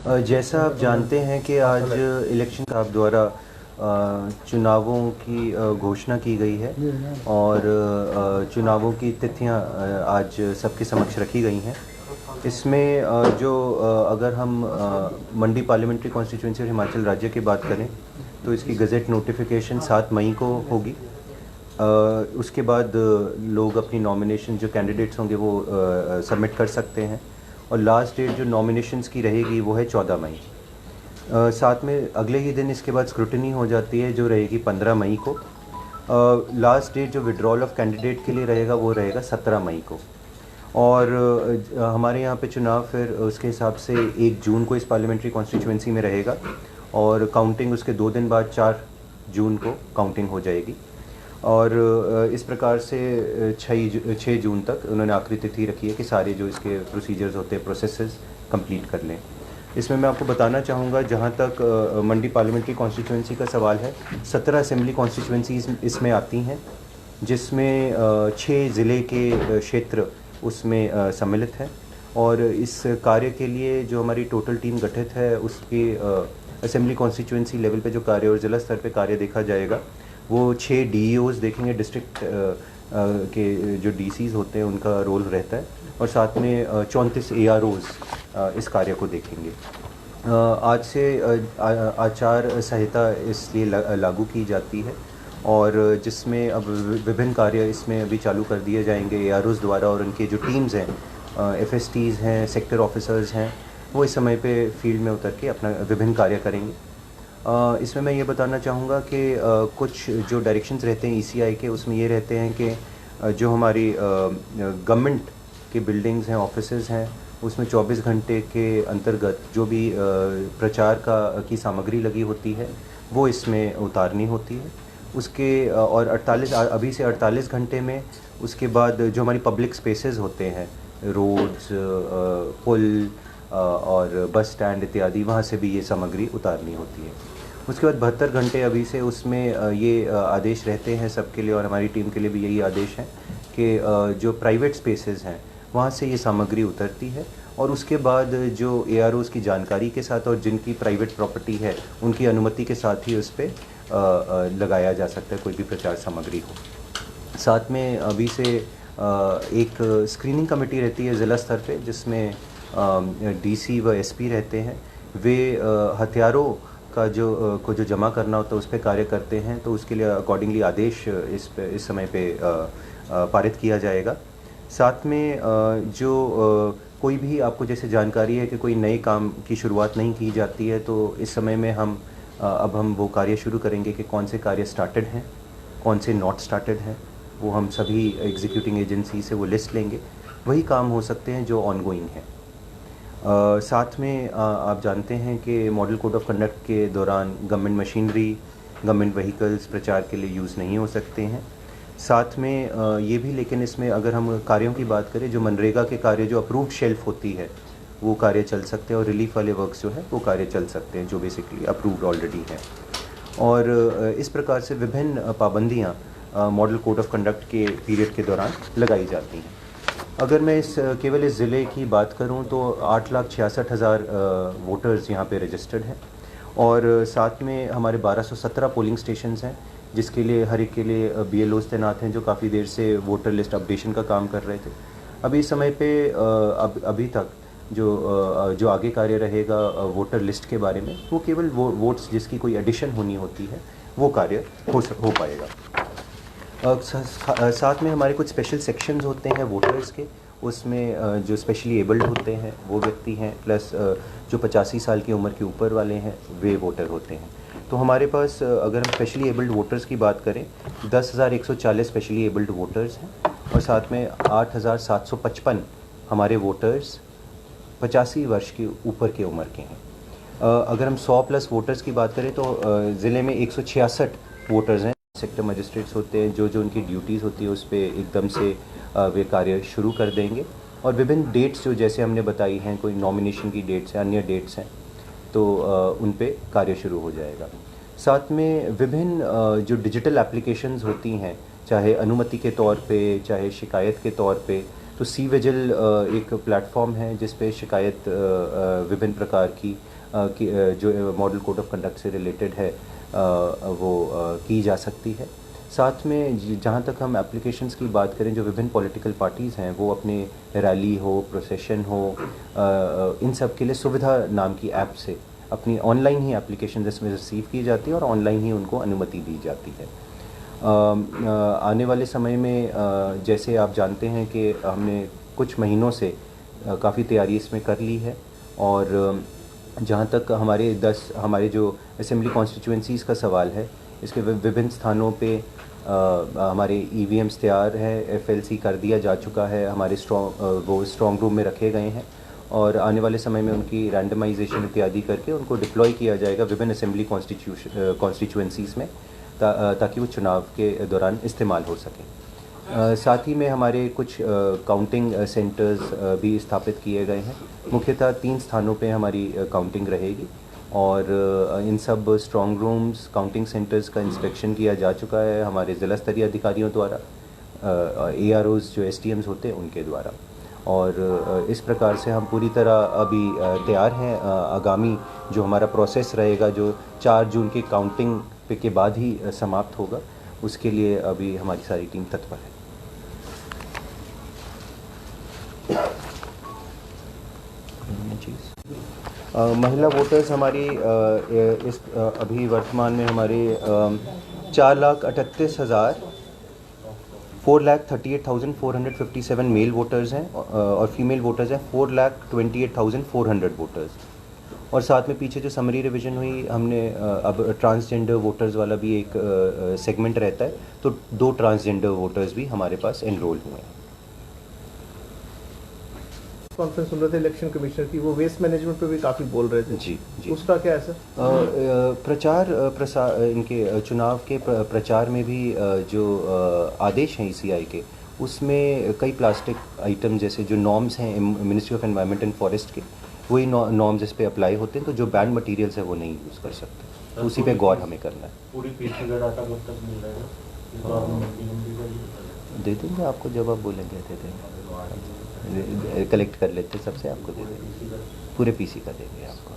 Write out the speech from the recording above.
जैसा आप जानते हैं कि आज इलेक्शन का आप द्वारा चुनावों की घोषणा की गई है और चुनावों की तिथियां आज सबके समक्ष रखी गई हैं। इसमें अगर हम मंडी पार्लियामेंट्री कॉन्स्टिट्यूंसी और हिमाचल राज्य की बात करें तो इसकी गज़ेट नोटिफिकेशन 7 मई को होगी। उसके बाद लोग अपनी नॉमिनेशन जो कैंडिडेट्स होंगे वो सबमिट कर सकते हैं और लास्ट डेट जो नॉमिनेशंस की रहेगी वो है 14 मई। साथ में अगले ही दिन इसके बाद स्क्रूटनी हो जाती है जो रहेगी 15 मई को। लास्ट डेट जो विड्रॉल ऑफ कैंडिडेट के लिए रहेगा वो रहेगा 17 मई को। और हमारे यहाँ पे चुनाव फिर उसके हिसाब से 1 जून को इस पार्लियामेंट्री कॉन्स्टिट्यूंसी में रहेगा और काउंटिंग उसके 2 दिन बाद 4 जून को काउंटिंग हो जाएगी। और इस प्रकार से 6 जून तक उन्होंने आखिरी तिथि रखी है कि सारे जो इसके प्रोसीजर्स होते हैं प्रोसेसेस कंप्लीट कर लें। इसमें मैं आपको बताना चाहूँगा जहाँ तक मंडी पार्लियामेंट्री कॉन्स्टिट्यूंसी का सवाल है, 17 असेंबली कॉन्स्टिट्यूंसीज इसमें आती हैं जिसमें 6 ज़िले के क्षेत्र उसमें सम्मिलित हैं। और इस कार्य के लिए जो हमारी टोटल टीम गठित है उसके असेंबली कॉन्स्टिट्यूंसी लेवल पे जो कार्य और ज़िला स्तर पे कार्य देखा जाएगा वो 6 डीईओज़ देखेंगे, डिस्ट्रिक्ट के जो डीसीज़ होते हैं उनका रोल रहता है और साथ में 34 एआरओज़ इस कार्य को देखेंगे। आज से आचार संहिता इसलिए लागू की जाती है और जिसमें अब विभिन्न कार्य इसमें अभी चालू कर दिए जाएंगे एआरओज़ द्वारा और उनके जो टीम्स हैं, एफएसटीज़ हैं, सेक्टर ऑफिसर्स हैं, वो इस समय पे फील्ड में उतर के अपना विभिन्न कार्य करेंगे। इसमें मैं ये बताना चाहूँगा कि कुछ जो डायरेक्शंस रहते हैं ईसीआई के उसमें ये रहते हैं कि जो हमारी गवर्नमेंट की बिल्डिंग्स हैं, ऑफिसेज़ हैं, उसमें 24 घंटे के अंतर्गत जो भी प्रचार की सामग्री लगी होती है वो इसमें उतारनी होती है। उसके और 48 अभी से 48 घंटे में उसके बाद जो हमारी पब्लिक स्पेसेस होते हैं, रोड्स, पुल और बस स्टैंड इत्यादि, वहाँ से भी ये सामग्री उतारनी होती है। उसके बाद 72 घंटे अभी से उसमें ये आदेश रहते हैं सबके लिए और हमारी टीम के लिए भी यही आदेश है कि जो प्राइवेट स्पेसेस हैं वहाँ से ये सामग्री उतरती है और उसके बाद जो एआरओज़ की जानकारी के साथ और जिनकी प्राइवेट प्रॉपर्टी है उनकी अनुमति के साथ ही उस पर लगाया जा सकता है कोई भी प्रचार सामग्री हो। साथ में अभी से एक स्क्रीनिंग कमेटी रहती है ज़िला स्तर पे जिसमें डीसी व एसपी रहते हैं। वे हथियारों का को जो जमा करना होता है उस पर कार्य करते हैं, तो उसके लिए अकॉर्डिंगली आदेश इस समय पे पारित किया जाएगा। साथ में कोई भी आपको जैसे जानकारी है कि कोई नए काम की शुरुआत नहीं की जाती है तो इस समय में अब हम वो कार्य शुरू करेंगे कि कौन से कार्य स्टार्टेड हैं, कौन से नॉट स्टार्टेड हैं, वो हम सभी एग्जीक्यूटिंग एजेंसी से वो लिस्ट लेंगे। वही काम हो सकते हैं जो ऑनगोइंग हैं। साथ में आप जानते हैं कि मॉडल कोड ऑफ कंडक्ट के दौरान गवर्नमेंट मशीनरी, गवर्नमेंट व्हीकल्स प्रचार के लिए यूज़ नहीं हो सकते हैं। साथ में ये भी, लेकिन इसमें अगर हम कार्यों की बात करें, जो मनरेगा के कार्य जो अप्रूव्ड शेल्फ होती है वो कार्य चल सकते हैं और रिलीफ वाले वर्क्स जो है वो कार्य चल सकते हैं जो बेसिकली अप्रूव्ड ऑलरेडी हैं। और इस प्रकार से विभिन्न पाबंदियाँ मॉडल कोड ऑफ कंडक्ट के पीरियड के दौरान लगाई जाती हैं। अगर मैं केवल इस ज़िले की बात करूं तो 8,66,000 वोटर्स यहाँ पे रजिस्टर्ड हैं और साथ में हमारे 1217 पोलिंग स्टेशंस हैं जिसके लिए हर एक के लिए बीएलओज़ तैनात हैं जो काफ़ी देर से वोटर लिस्ट अपडेशन का काम कर रहे थे। अभी इस समय पे अभी तक जो आगे कार्य रहेगा वोटर लिस्ट के बारे में, वो केवल वोट्स जिसकी कोई एडिशन होनी होती है वो कार्य हो पाएगा। साथ में हमारे कुछ स्पेशल सेक्शंस होते हैं वोटर्स के, उसमें जो स्पेशली एबल्ड होते हैं वो व्यक्ति हैं, प्लस जो 85 साल की उम्र के ऊपर वाले हैं वे वोटर होते हैं। तो हमारे पास अगर हम स्पेशली एबल्ड वोटर्स की बात करें 10,140 स्पेशली एबल्ड वोटर्स हैं और साथ में 8,755 हमारे वोटर्स 85 वर्ष के ऊपर के उम्र के हैं। अगर हम 100 प्लस वोटर्स की बात करें तो ज़िले में 166 वोटर्स हैं। सेक्टर मजिस्ट्रेट्स होते हैं जो उनकी ड्यूटीज़ होती है उस पर एकदम से वे कार्य शुरू कर देंगे और विभिन्न डेट्स जो जैसे हमने बताई हैं, कोई नॉमिनेशन की डेट्स हैं, अन्य डेट्स हैं, तो उन पे कार्य शुरू हो जाएगा। साथ में विभिन्न जो डिजिटल एप्लीकेशंस होती हैं, चाहे अनुमति के तौर पे, चाहे शिकायत के तौर पे, तो सी विजिल एक प्लेटफॉर्म है जिस पे शिकायत विभिन्न प्रकार की जो मॉडल कोड ऑफ कंडक्ट से रिलेटेड है वो की जा सकती है। साथ में जहाँ तक हम एप्लीकेशंस की बात करें, जो विभिन्न पॉलिटिकल पार्टीज़ हैं वो अपने रैली हो, प्रोसेशन हो, इन सब के लिए सुविधा नाम की ऐप से अपनी ऑनलाइन ही एप्लीकेशन इसमें रिसीव की जाती है और ऑनलाइन ही उनको अनुमति दी जाती है। आने वाले समय में जैसे आप जानते हैं कि हमने कुछ महीनों से काफ़ी तैयारी इसमें कर ली है और जहाँ तक हमारे जो असेंबली कॉन्स्टिट्यूंसीज़ का सवाल है, इसके विभिन्न स्थानों पे हमारे ईवीएम्स तैयार है, एफएलसी कर दिया जा चुका है, हमारे स्ट्रॉन्ग रूम में रखे गए हैं और आने वाले समय में उनकी रैंडमाइजेशन इत्यादि करके उनको डिप्लॉय किया जाएगा विभिन्न असेंबली कॉन्स्टिट्यूंसीज़ में ताकि वो चुनाव के दौरान इस्तेमाल हो सकें। साथ ही में हमारे कुछ काउंटिंग सेंटर्स भी स्थापित किए गए हैं। मुख्यतः 3 स्थानों पे हमारी काउंटिंग रहेगी और इन सब स्ट्रॉन्ग रूम्स, काउंटिंग सेंटर्स का इंस्पेक्शन किया जा चुका है हमारे ज़िला स्तरीय अधिकारियों द्वारा, AROs जो STMs होते हैं उनके द्वारा। और इस प्रकार से हम पूरी तरह अभी तैयार हैं। आगामी जो हमारा प्रोसेस रहेगा, जो 4 जून की काउंटिंग के बाद ही समाप्त होगा, उसके लिए अभी हमारी सारी टीम तत्पर है। महिला वोटर्स हमारी इस अभी वर्तमान में हमारे 4,38,457 मेल वोटर्स हैं और फीमेल वोटर्स हैं 4,28,400 वोटर्स। और साथ में पीछे जो समरी रिवीजन हुई, हमने अब ट्रांसजेंडर वोटर्स वाला भी एक सेगमेंट रहता है, तो 2 ट्रांसजेंडर वोटर्स भी हमारे पास एनरोल हुए हैं। कॉन्फ्रेंस सुन रहे थे इलेक्शन कमिश्नर की, वो वेस्ट मैनेजमेंट पे भी काफ़ी बोल रहे थे। जी, उसका क्या है सर? इनके चुनाव के प्रचार में भी जो आदेश हैं ECI के, उसमें कई प्लास्टिक आइटम जैसे जो नॉर्म्स हैं ministry of environment and forest के, वही नॉर्म्स इस पे अप्लाई होते हैं, तो जो बैंड मटेरियल्स है वो नहीं यूज़ कर सकते, तो उसी पे गौर हमें करना है। पूरी पीसी का डाटा कब तक मिल जाएगा? दे देंगे आपको, जब आप बोलेंगे दे देंगे, कलेक्ट कर लेते सबसे आपको दे देंगे, पूरे PC का देंगे आपको।